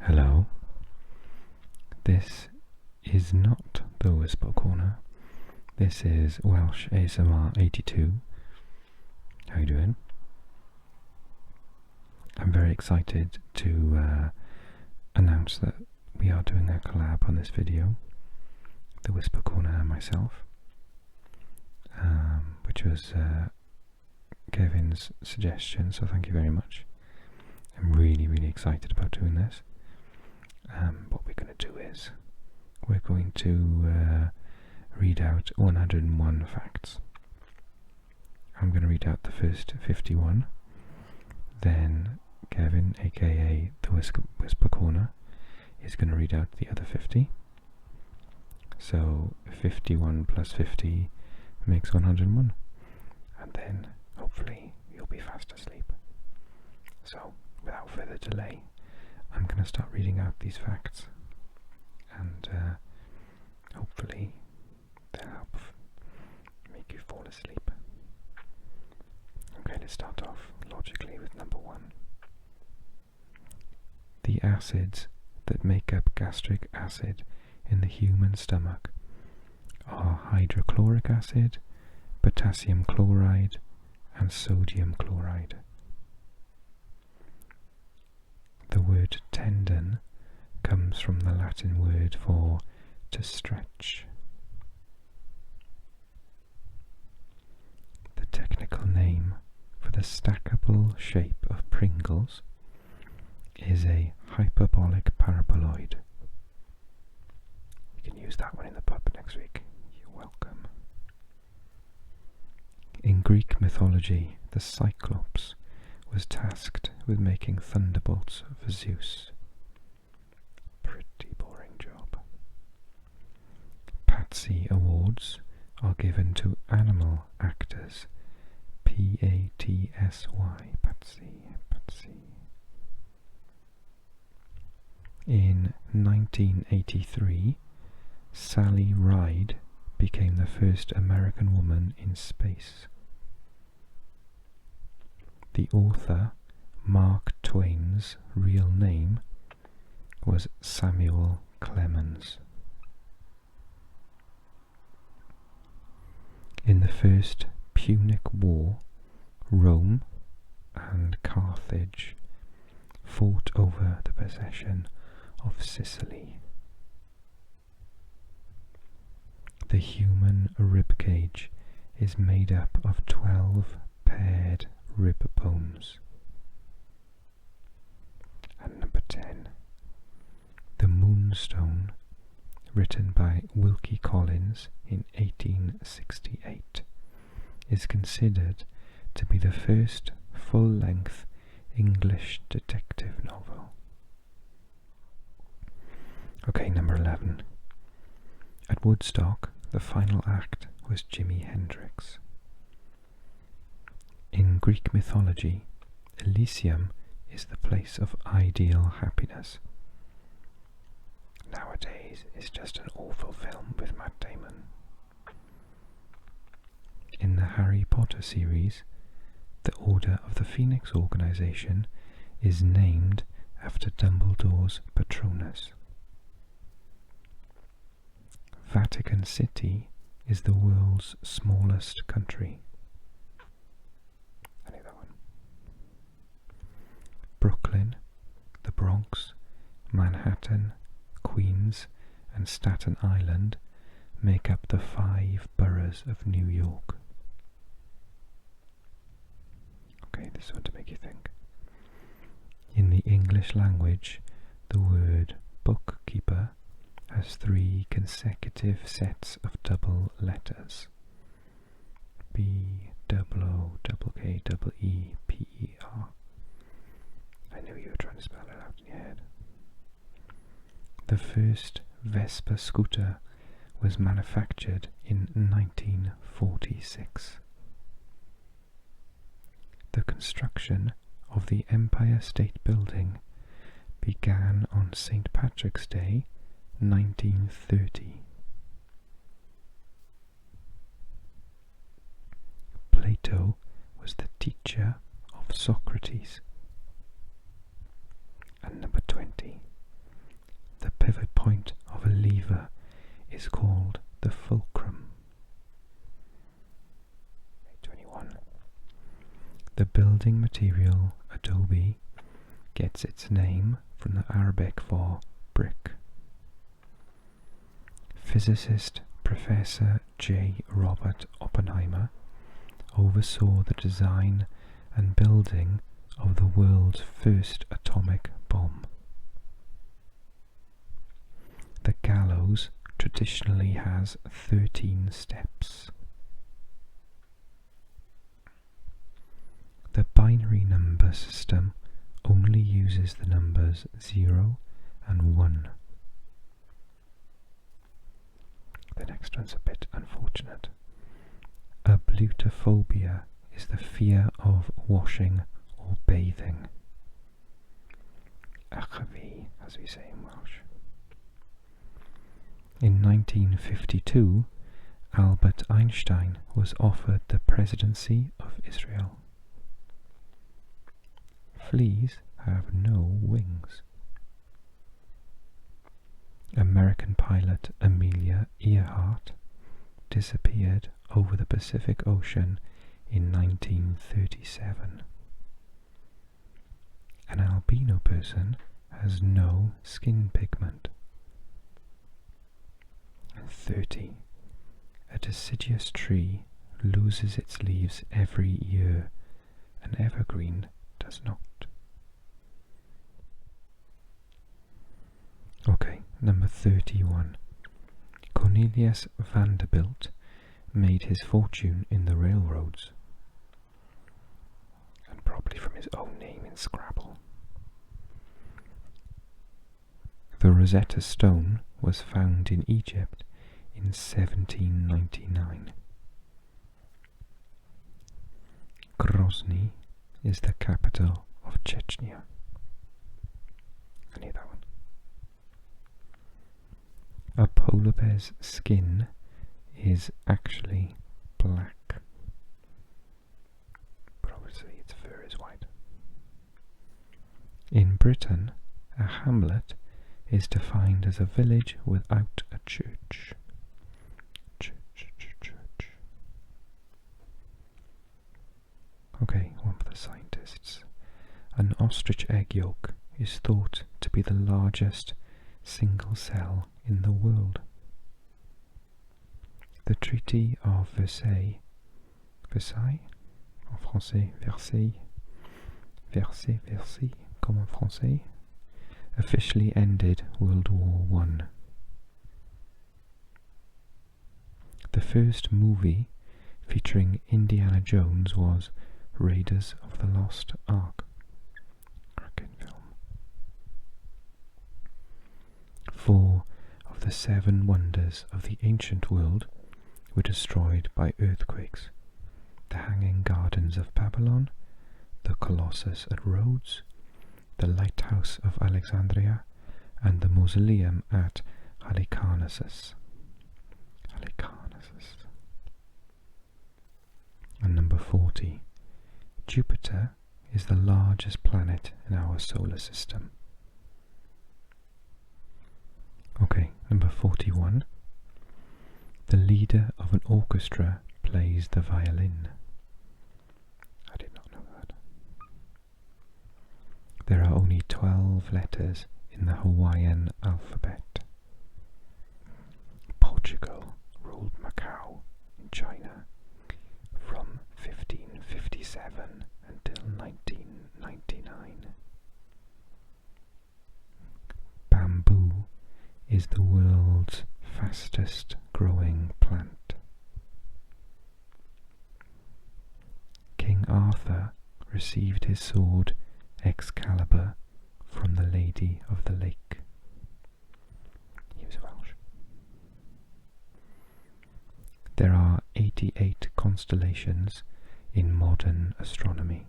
Hello, this is not the Whisper Corner. This is WelshASMR82. How you doing? I'm very excited to announce that we are doing a collab on this video, the Whisper Corner and myself, which was Kevin's suggestion, so thank you very much. I'm really excited about doing this. What we're going to do is we're going to read out 101 facts. I'm going to read out the first 51, then Kevin, aka the Whisper Corner, is going to read out the other 50. So 51 plus 50 makes 101, and then hopefully you'll be fast asleep. So without further delay, I'm going to start reading out these facts, and hopefully they'll help make you fall asleep. Okay, let's start off logically with number 1. The acids that make up gastric acid in the human stomach are hydrochloric acid, potassium chloride, and sodium chloride. The word tendon comes from the Latin word for to stretch. The technical name for the stackable shape of Pringles is a hyperbolic paraboloid. You can use that one in the pub next week. You're welcome. In Greek mythology, the Cyclops was tasked with making thunderbolts for Zeus. Pretty boring job. Patsy Awards are given to animal actors. P-A-T-S-Y. Patsy. In 1983, Sally Ride became the first American woman in space. The author, Mark Twain's real name was Samuel Clemens. In the First Punic War, Rome and Carthage fought over the possession of Sicily. The human rib cage is made up of 12 paired rib bones. And number 10. The Moonstone, written by Wilkie Collins in 1868, is considered to be the first full-length English detective novel. Okay, number 11. At Woodstock, the final act was Jimi Hendrix. In Greek mythology, Elysium is the place of ideal happiness. Nowadays, it's just an awful film with Matt Damon. In the Harry Potter series, the Order of the Phoenix organization is named after Dumbledore's Patronus. Vatican City is the world's smallest country. I knew that one. Brooklyn, the Bronx, Manhattan, Queens, and Staten Island make up the 5 boroughs of New York. Okay, this one to make you think. In the English language, the word bookkeeper has 3 consecutive sets of double letters. B-O-O-K-E-E-P-E-R. I knew you were trying to spell it out in your head. The first Vespa scooter was manufactured in 1946. The construction of the Empire State Building began on St. Patrick's Day, 1930. Plato was the teacher of Socrates. And number 20. is called the fulcrum? 21. The building material adobe gets its name from the Arabic for brick. Physicist Professor J. Robert Oppenheimer oversaw the design and building of the world's first atomic bomb. The gallows traditionally has 13 steps. The binary number system only uses the numbers 0 and 1. The next one's a bit unfortunate. Ablutophobia is the fear of washing or bathing. Achavi, as we say in Welsh. In 1952, Albert Einstein was offered the presidency of Israel. Fleas have no wings. American pilot Amelia Earhart disappeared over the Pacific Ocean in 1937. An albino person has no skin pigment. 30. A deciduous tree loses its leaves every year. An evergreen does not. Okay, number 31. Cornelius Vanderbilt made his fortune in the railroads, and probably from his own name in Scrabble. The Rosetta Stone was found in Egypt in 1799. Grozny is the capital of Chechnya. I knew that one. A polar bear's skin is actually black, but obviously its fur is white. In Britain, a hamlet is defined as a village without a church. Church. Okay, one for the scientists. An ostrich egg yolk is thought to be the largest single cell in the world. The Treaty of Versailles, en français, Versailles, comme en français, officially ended World War I. The first movie featuring Indiana Jones was Raiders of the Lost Ark. Cracking film. 4 of the 7 wonders of the ancient world were destroyed by earthquakes: the Hanging Gardens of Babylon, the Colossus at Rhodes, the Lighthouse of Alexandria, and the Mausoleum at Halicarnassus. And number 40. Jupiter is the largest planet in our solar system. Okay, number 41. The leader of an orchestra plays the violin. I did not know that. There are only 12 letters in the Hawaiian alphabet. Portugal ruled Macau in China from 1557 until 1999. Bamboo is the world's fastest growing plant. King Arthur received his sword Excalibur from the Lady of the Lake. He was Welsh. There are 88 constellations in modern astronomy.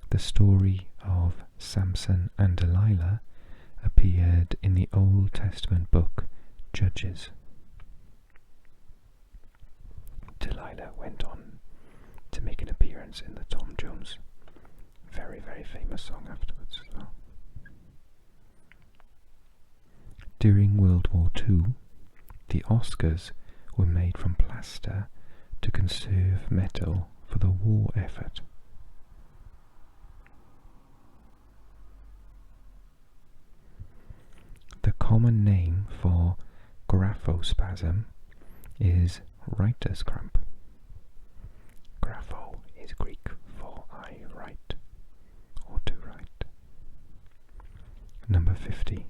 The story of Samson and Delilah appeared in the Old Testament book Judges. Delilah went on to make an appearance in the Tom Jones very, very famous song afterwards as well. During World War II, the Oscars were made from plaster to conserve metal for the war effort. The common name for graphospasm is writer's cramp. Grapho is Greek for I write, or to write. Number 50.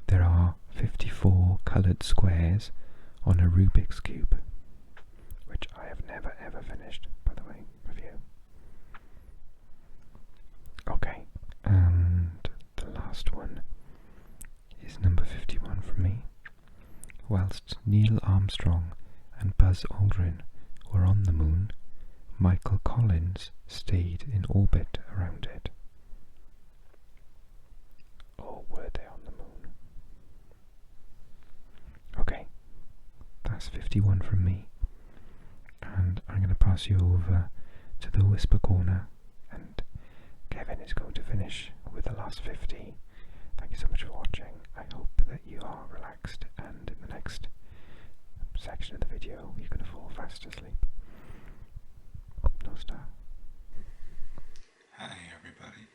There are 54 coloured squares on a Rubik's Cube, which I have never ever finished, by the way, have you? Okay, and the last one is number 51 from me. Whilst Neil Armstrong and Buzz Aldrin were on the moon, Michael Collins stayed in orbit around it. Or were they on the moon? Okay, that's 51 from me. And I'm going to pass you over to the Whisper Corner, and Kevin is going to finish with the last 50. Thank you so much for watching. I hope that you are relaxed, and in the next section of the video you're going to fall fast asleep. No star. Hi everybody,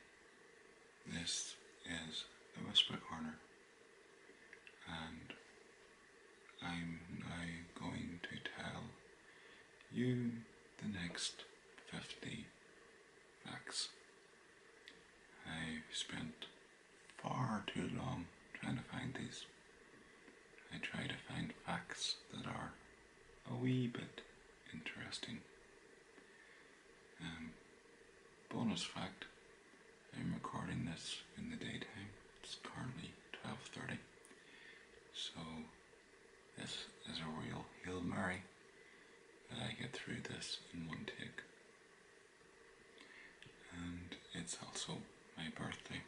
this is the Whisper Corner, and I'm now going to tell you the next 50 facts. I spent far too long trying to find these. I try to find facts that are a wee bit interesting. Bonus fact, I'm recording this in the daytime. It's currently 12:30, so this is a real Hail Mary that I get through this in one take. And it's also my birthday.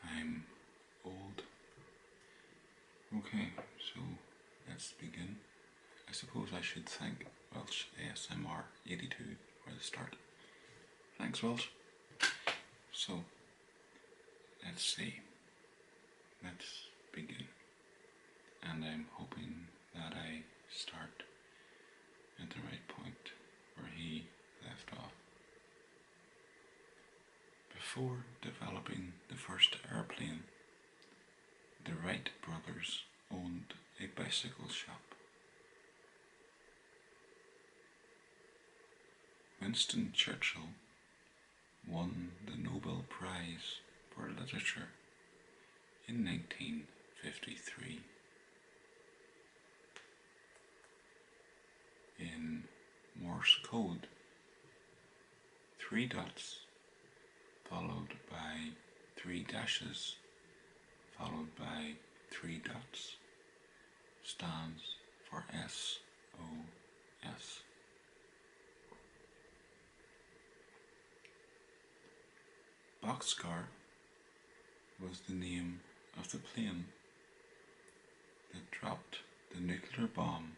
I'm old. Okay, so let's begin. I suppose I should thank WelshASMR82 for the start. Thanks, Welsh. So, let's see. Let's begin. And I'm hoping that I start at the right point where he left off. Before developing the first airplane, the Wright brothers owned a bicycle shop. Winston Churchill won the Nobel Prize for Literature in 1953. In Morse code, 3 dots followed by 3 dashes followed by 3 dots stands for SOS. Boxcar was the name of the plane that dropped the nuclear bomb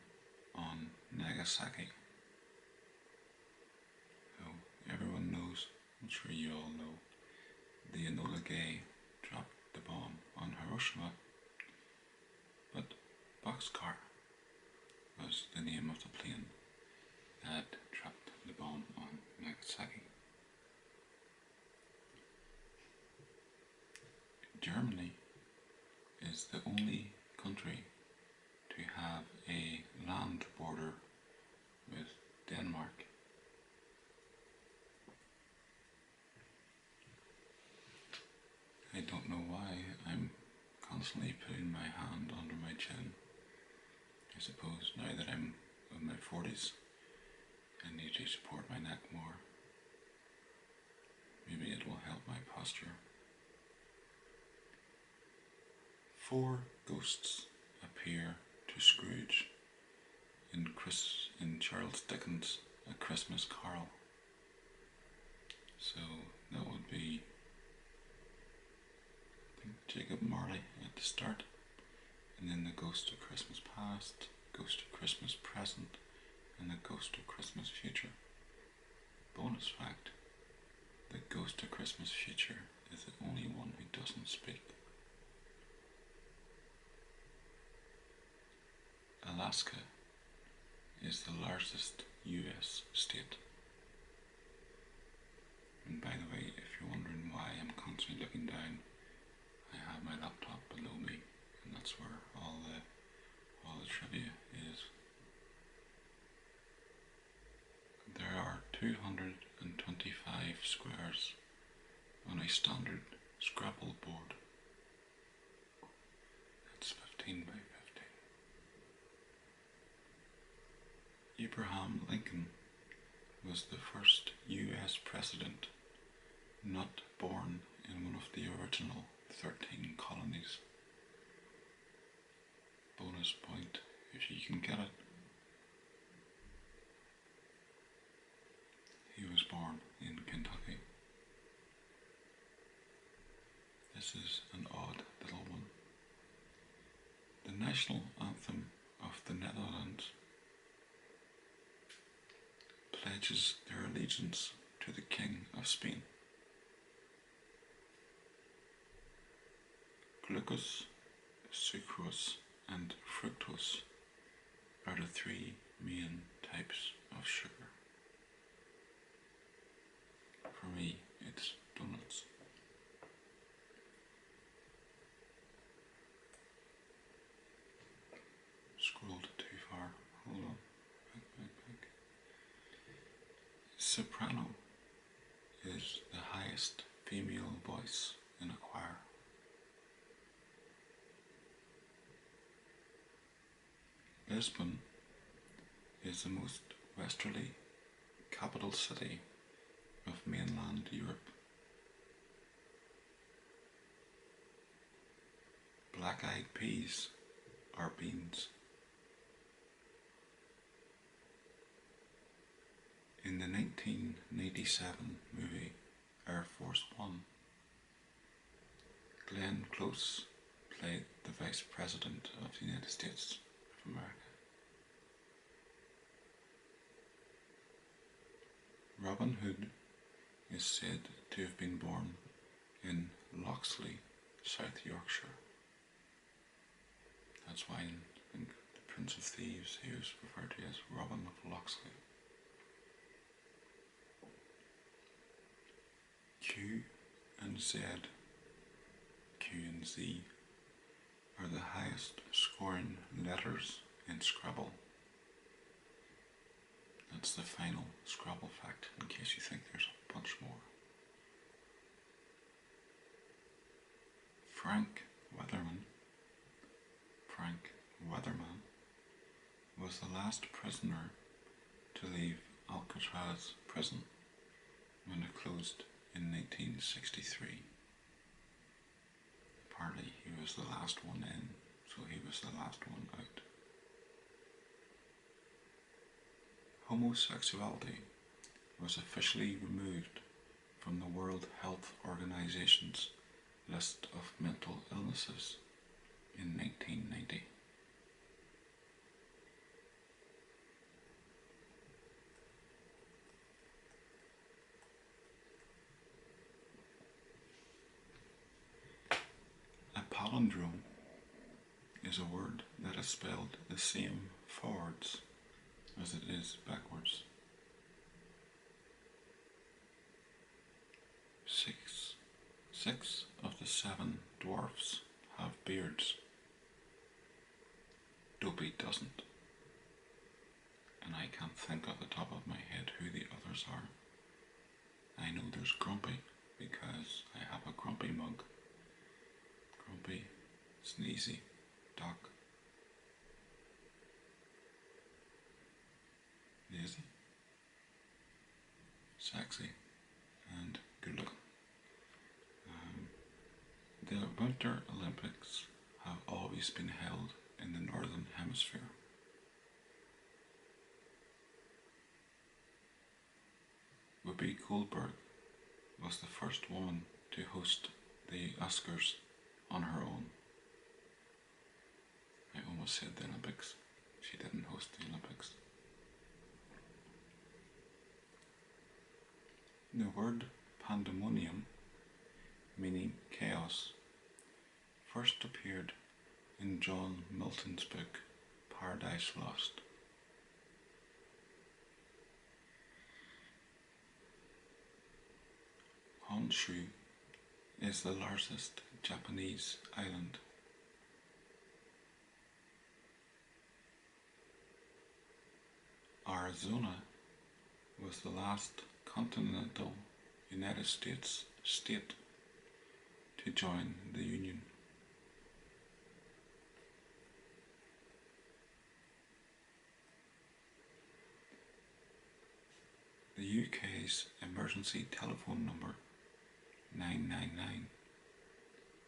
on Nagasaki. So everyone knows, I'm sure you all know, the Enola Gay dropped the bomb on Hiroshima, but Boxcar was the name of the plane that dropped the bomb on Nagasaki. Germany is the only country to have a land border with Denmark. I don't know why I'm constantly putting my hand under my chin. I suppose now that I'm in my 40s, I need to support my neck more. Maybe it will help my posture. 4 ghosts appear to Scrooge in Charles Dickens' A Christmas Carol. So that would be, I think, Jacob Marley at the start, and then the Ghost of Christmas Past, Ghost of Christmas Present, and the Ghost of Christmas Future. Bonus fact, the Ghost of Christmas Future is the only one who doesn't speak. Alaska is the largest US state. And by the way, if you're wondering why I'm constantly looking down, I have my laptop below me, and that's where all the trivia is. There are 225 squares on a standard Scrabble board. That's 15 by 15. Abraham Lincoln was the first US president not born in one of the original 13 colonies. Bonus point if you can get it. He was born in Kentucky. This is an odd little one. The national anthem of the Netherlands pledges their allegiance to the King of Spain. Glucose, sucrose, and fructose are the three main types of sugar. For me, it's donuts. Scrolled too far. Hold on. Back. Soprano is the highest female voice in a choir. Lisbon is the most westerly capital city of mainland Europe. Black-eyed peas are beans. In the 1997 movie Air Force One, Glenn Close played the Vice President of the United States of America. Robin Hood is said to have been born in Loxley, South Yorkshire. That's why in the Prince of Thieves he was referred to as Robin of Loxley. Q and Z, Q and Z, are the highest scoring letters in Scrabble. That's the final Scrabble fact, in case you think there's a bunch more. Frank Weatherman was the last prisoner to leave Alcatraz prison when it closed in 1963. Apparently he was the last one in, so he was the last one out. Homosexuality was officially removed from the World Health Organization's list of mental illnesses in 1990. A palindrome is a word that is spelled the same forwards as it is backwards. Six of the 7 dwarfs have beards. Dopey doesn't. And I can't think off the top of my head who the others are. I know there's Grumpy because I have a Grumpy mug. Grumpy, Sneezy, Doc, Lazy, Sexy, and good looking. The Winter Olympics have always been held in the Northern Hemisphere. Whoopi Goldberg was the first woman to host the Oscars on her own. I almost said the Olympics. She didn't host the Olympics. The word pandemonium, meaning chaos, first appeared in John Milton's book Paradise Lost. Honshu is the largest Japanese island. Arizona was the last continental United States state to join the Union. The UK's emergency telephone number 999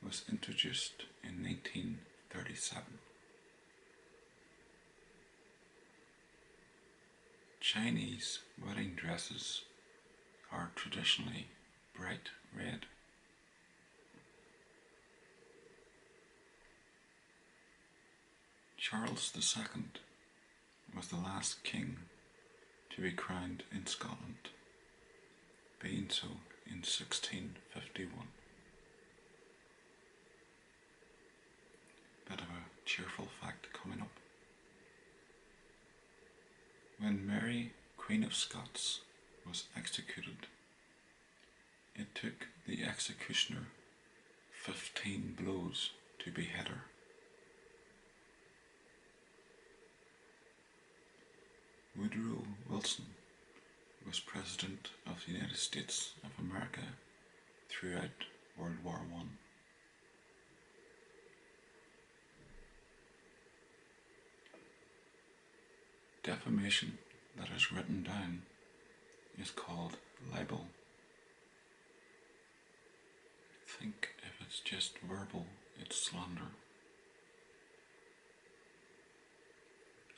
was introduced in 1937. Chinese wedding dresses are traditionally bright red. Charles II was the last king to be crowned in Scotland, being so in 1651. Bit of a cheerful fact coming up. When Mary, Queen of Scots, was executed, it took the executioner 15 blows to behead her. Woodrow Wilson was President of the United States of America throughout World War I. Defamation that is written down is called libel. Think if it's just verbal, it's slander.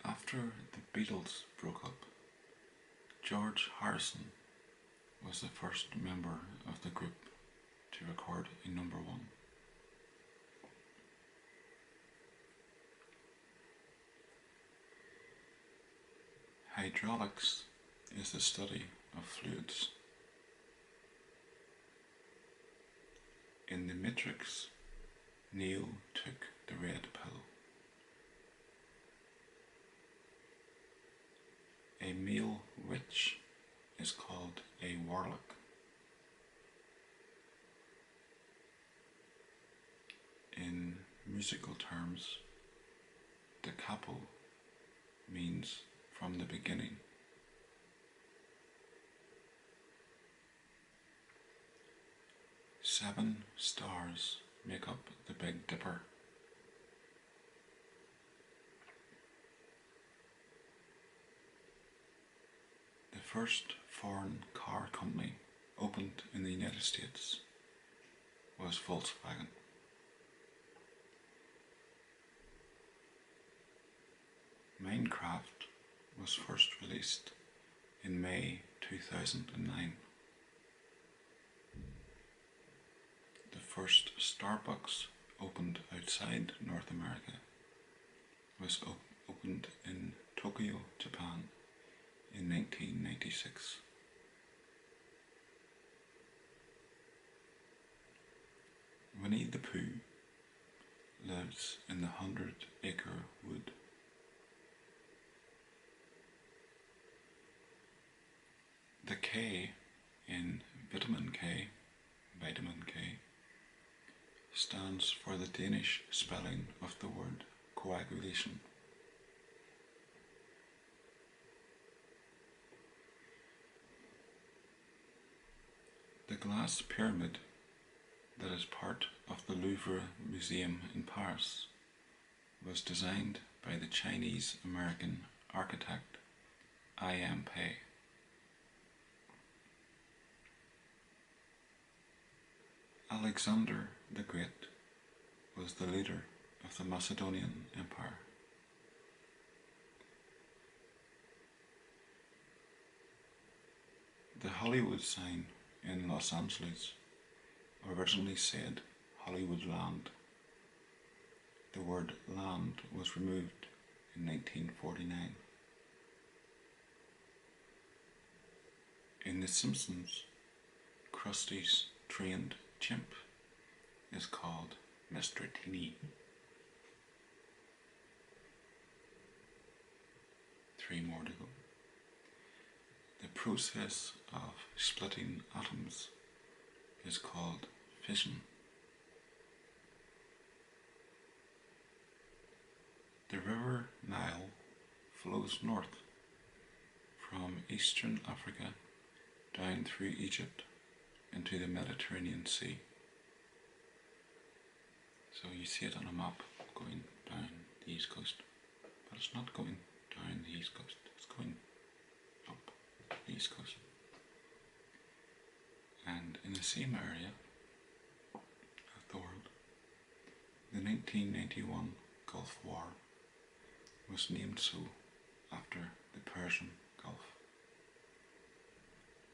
After the Beatles broke up, George Harrison was the first member of the group to record a number one. Hydraulics is the study of fluids. In The Matrix, Neo took the red pill. A male witch is called a warlock. In musical terms, da capo means from the beginning. Seven stars make up the Big Dipper. The first foreign car company opened in the United States was Volkswagen. Minecraft was first released in May 2009. The first Starbucks opened outside North America was opened in Tokyo, Japan in 1996. Winnie the Pooh lives in the 100-acre wood. The K in vitamin K stands for the Danish spelling of the word coagulation. The glass pyramid that is part of the Louvre Museum in Paris was designed by the Chinese-American architect I.M. Pei. Alexander the Great was the leader of the Macedonian Empire. The Hollywood sign in Los Angeles originally said Hollywood Land. The word land was removed in 1949. In The Simpsons, Krusty's trained chimp is called Mr. Teeny. 3 more to go. The process of splitting atoms is called fission. The river Nile flows north from eastern Africa down through Egypt into the Mediterranean Sea. So you see it on a map going down the east coast, but it's not going down the east coast, it's going up the east coast. And in the same area of the world, the 1991 Gulf War was named so after the Persian Gulf.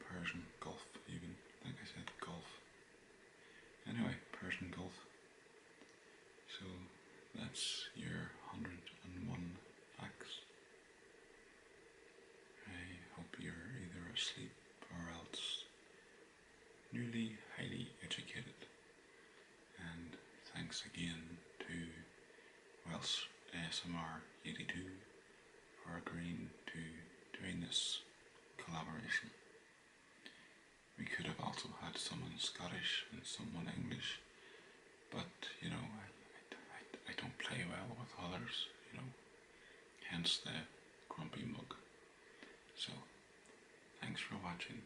Persian Gulf, even, like I said, Gulf. Anyway, Persian Gulf. So that's your 101 facts. I hope you're either asleep or else newly highly educated. And thanks again to WelshASMR82 for agreeing to doing this collaboration. We could have also had someone Scottish and someone English, but you know, I don't play well with others, you know, hence the grumpy mug. So, thanks for watching.